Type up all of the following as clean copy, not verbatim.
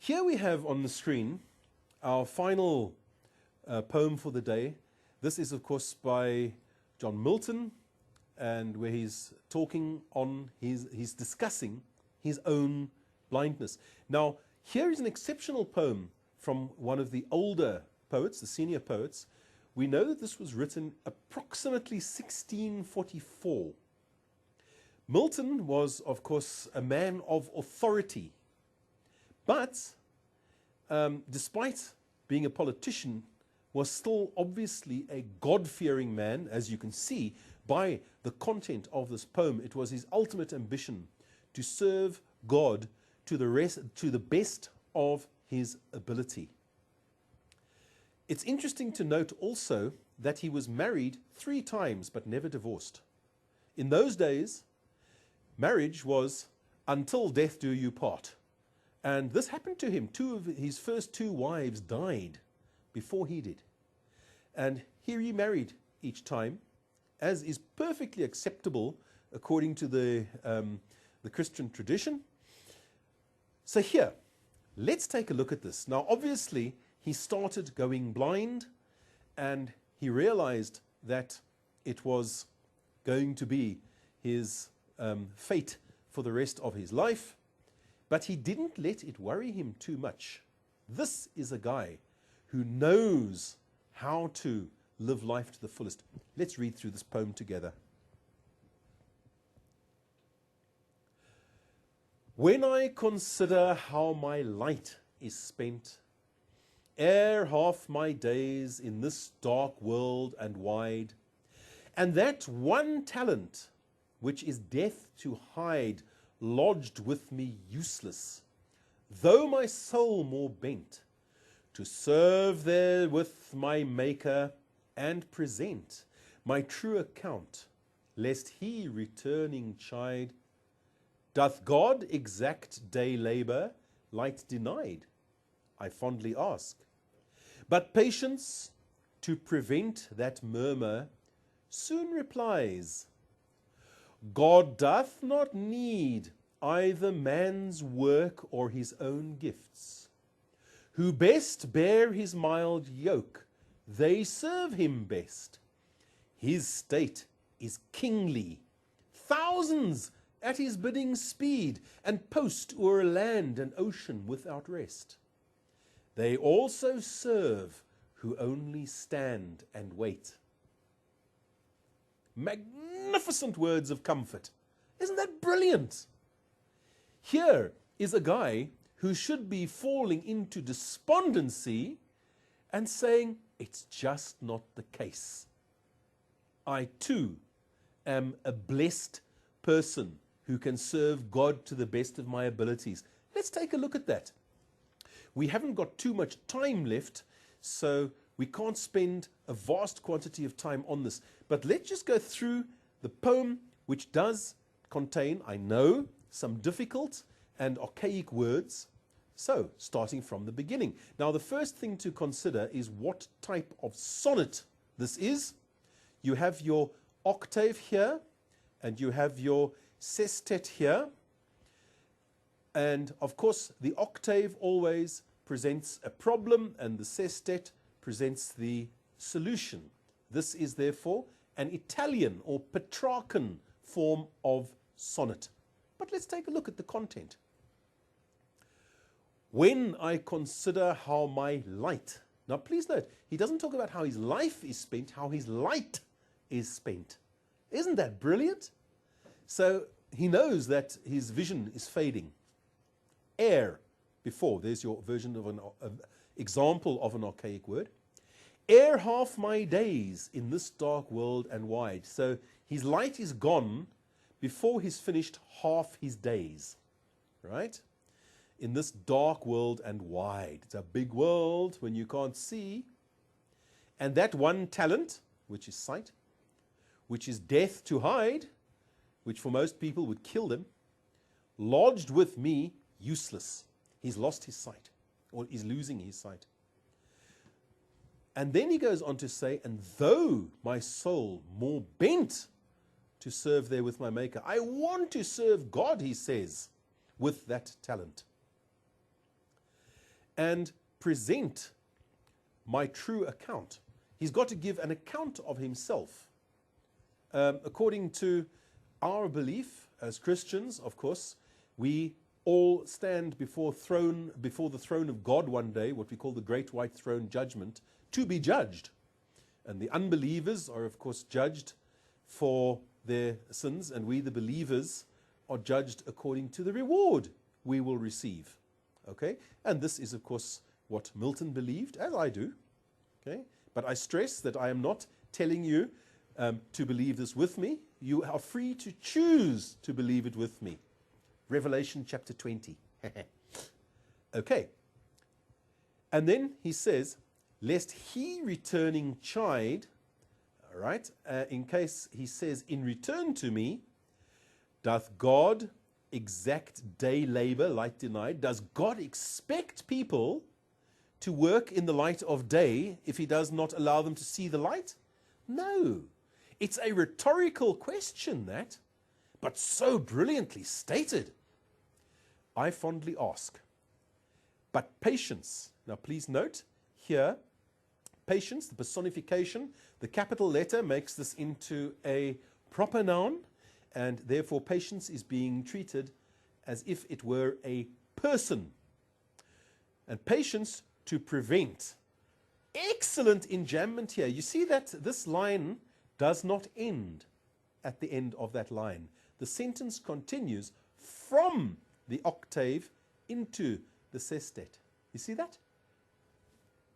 Here we have on the screen our final poem for the day. This is, of course, by John Milton, and where he's talking on he's discussing his own blindness. Now, here is an exceptional poem from one of the older poets, the senior poets. We know that this was written approximately 1644. Milton was, of course, a man of authority, but despite being a politician, was still obviously a God-fearing man, as you can see by the content of this poem. It was his ultimate ambition to serve God to the best of his ability. It's interesting to note also that he was married 3 times but never divorced. In those days, marriage was until death do you part. And this happened to him. His first 2 wives died before he did. And he remarried each time, as is perfectly acceptable according to the Christian tradition. So here, let's take a look at this. Now, obviously, he started going blind, and he realized that it was going to be his fate for the rest of his life, but he didn't let it worry him too much. This is a guy who knows how to live life to the fullest. Let's read through this poem together. When I consider how my light is spent, ere half my days in this dark world and wide, and that one talent which is death to hide lodged with me useless, though my soul more bent to serve there with my Maker and present my true account, lest he returning chide, doth God exact day labour, light denied? I fondly ask. But patience, to prevent that murmur, soon replies, God doth not need either man's work or his own gifts. Who best bear his mild yoke, they serve him best. His state is kingly. Thousands at his bidding speed, and post o'er land and ocean without rest. They also serve who only stand and wait. Magnificent words of comfort. Isn't that brilliant? Here is a guy who should be falling into despondency and saying, it's just not the case. I too am a blessed person who can serve God to the best of my abilities. Let's take a look at that. We haven't got too much time left, so we can't spend a vast quantity of time on this. But let's just go through the poem, which does contain, I know, some difficult and archaic words. So, starting from the beginning. Now, the first thing to consider is what type of sonnet this is. You have your octave here, and you have your sestet here. And, of course, the octave always presents a problem, and the sestet presents the solution. This is, therefore, an Italian or Petrarchan form of sonnet. But let's take a look at the content. When I consider how my light... Now, please note, he doesn't talk about how his life is spent, how his light is spent. Isn't that brilliant? So he knows that his vision is fading. Ere, before, there's your version of an example of an archaic word. Ere half my days in this dark world and wide. So his light is gone before he's finished half his days, right? In this dark world and wide. It's a big world when you can't see. And that one talent, which is sight, which is death to hide, which for most people would kill them, lodged with me, useless. He's lost his sight, or is losing his sight. And then he goes on to say, and though my soul more bent to serve there with my Maker, I want to serve God, he says, with that talent. and present my true account. He's got to give an account of himself. According to our belief as Christians, of course, we all stand before the throne of God one day, what we call the Great White Throne Judgment, to be judged. And the unbelievers are, of course, judged for their sins, and we, the believers, are judged according to the reward we will receive. Okay? And this is, of course, what Milton believed, as I do. Okay? But I stress that I am not telling you to believe this with me. You are free to choose to believe it with me. Revelation chapter 20. Okay. And then he says, lest he returning chide, all right, in case he says, in return to me, doth God exact day labor, light denied? Does God expect people to work in the light of day if he does not allow them to see the light? No. It's a rhetorical question, that, but so brilliantly stated. I fondly ask. But patience, now please note here, patience, the personification, the capital letter makes this into a proper noun, and therefore patience is being treated as if it were a person. And patience to prevent. Excellent enjambment here. You see that this line does not end at the end of that line. The sentence continues from the octave into the sestet. You see that?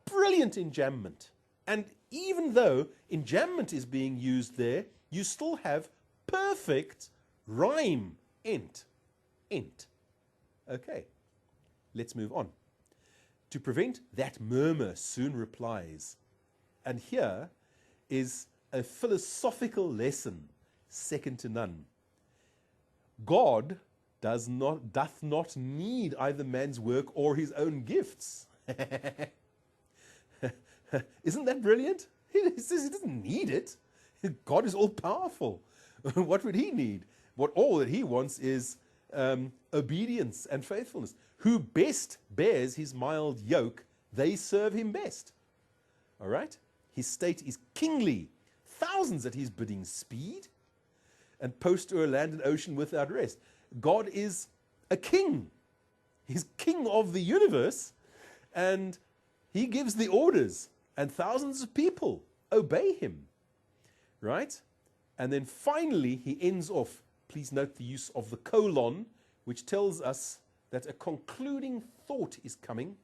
Brilliant enjambment. And even though enjambment is being used there, you still have perfect rhyme. Ent. Ent. Okay. Let's move on. To prevent that murmur soon replies. And here is a philosophical lesson second to none. God doth not need either man's work or his own gifts. Isn't that brilliant? He says he doesn't need it. God is all powerful. What would he need? All that he wants is obedience and faithfulness. Who best bears his mild yoke, they serve him best. All right? His state is kingly. Thousands at his bidding speed, and post o'er land and ocean without rest. God is a king. He's king of the universe, and he gives the orders, and thousands of people obey him. Right? And then finally, he ends off. Please note the use of the colon, which tells us that a concluding thought is coming.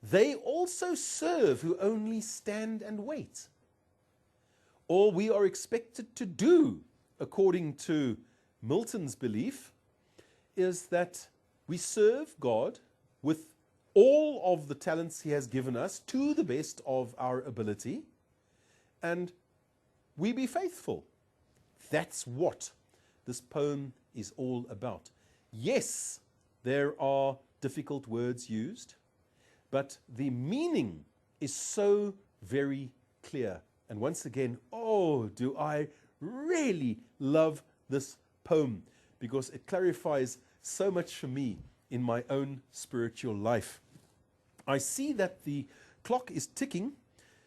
They also serve who only stand and wait. All we are expected to do, according to Milton's belief, is that we serve God with all of the talents he has given us to the best of our ability, and we be faithful. That's what this poem is all about. Yes, there are difficult words used, but the meaning is so very clear. And once again, oh, do I really love this poem, because it clarifies so much for me in my own spiritual life. I see that the clock is ticking,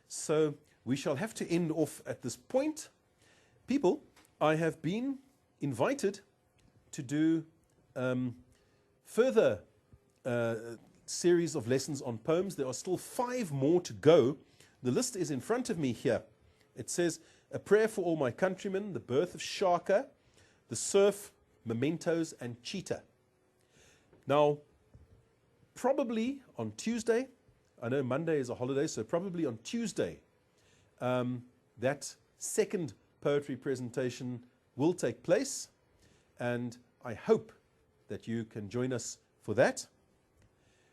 so we shall have to end off at this point. People, I have been invited to do further series of lessons on poems. There are still 5 more to go. The list is in front of me here. It says, A Prayer for All My Countrymen, The Birth of Shaka, The Surf, Mementos, and Cheetah. Now, probably on Tuesday, I know Monday is a holiday, so probably on Tuesday, that second poetry presentation will take place, and I hope that you can join us for that.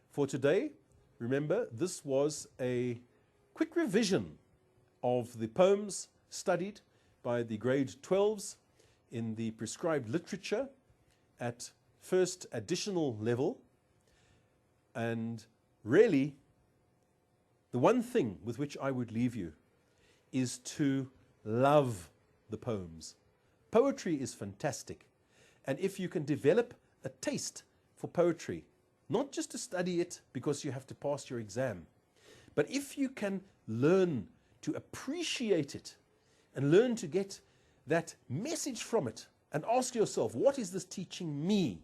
For today, remember, this was a quick revision of the poems studied by the grade 12s in the prescribed literature at first additional level. And really, the one thing with which I would leave you is to love the poems. Poetry is fantastic. And if you can develop a taste for poetry, not just to study it because you have to pass your exam, but if you can learn to appreciate it and learn to get that message from it and ask yourself, what is this teaching me?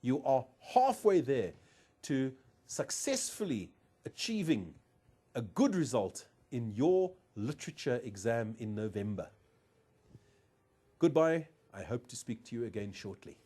You are halfway there to successfully achieving a good result in your literature exam in November. Goodbye. I hope to speak to you again shortly.